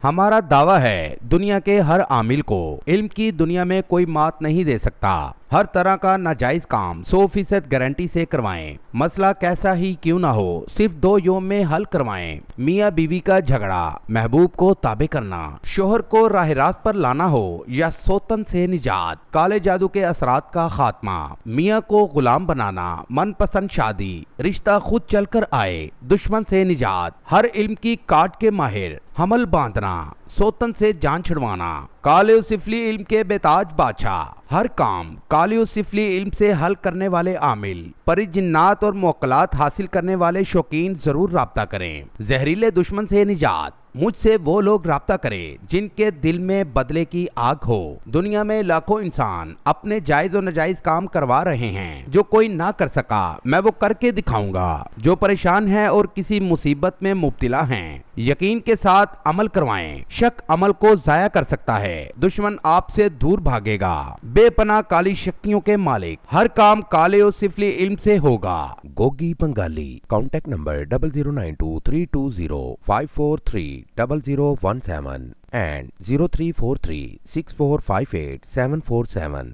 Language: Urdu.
ہمارا دعویٰ ہے دنیا کے ہر عامل کو علم کی دنیا میں کوئی مات نہیں دے سکتا۔ ہر طرح کا ناجائز کام 100% گارنٹی سے کروائیں، مسئلہ کیسا ہی کیوں نہ ہو، صرف 2 یوم میں حل کروائیں۔ میاں بیوی کا جھگڑا، محبوب کو تابع کرنا، شوہر کو راہ راست پر لانا ہو یا سوتن سے نجات، کالے جادو کے اثرات کا خاتمہ، میاں کو غلام بنانا، من پسند شادی، رشتہ خود چل کر آئے، دشمن سے نجات، ہر علم کی کاٹ کے ماہر، حمل باندھنا، سوتن سے جان چھڑوانا، کالے و سفلی علم کے بیتاج بادشاہ، ہر کام کالے و سفلی علم سے حل کرنے والے عامل، پری جنات اور موکلات حاصل کرنے والے شوقین ضرور رابطہ کریں۔ زہریلے دشمن سے نجات مجھ سے وہ لوگ رابطہ کریں جن کے دل میں بدلے کی آگ ہو۔ دنیا میں لاکھوں انسان اپنے جائز و ناجائز کام کروا رہے ہیں، جو کوئی نہ کر سکا میں وہ کر کے دکھاؤں گا۔ جو پریشان ہیں اور کسی مصیبت میں مبتلا ہیں، یقین کے ساتھ عمل کروائیں، شک عمل کو ضائع کر سکتا ہے، دشمن آپ سے دور بھاگے گا۔ بے پناہ کالی شکتیوں کے مالک، ہر کام کالے و سفلی علم سے ہوگا۔ Gogi Bengali, contact number 00923235430017 and 03436458 747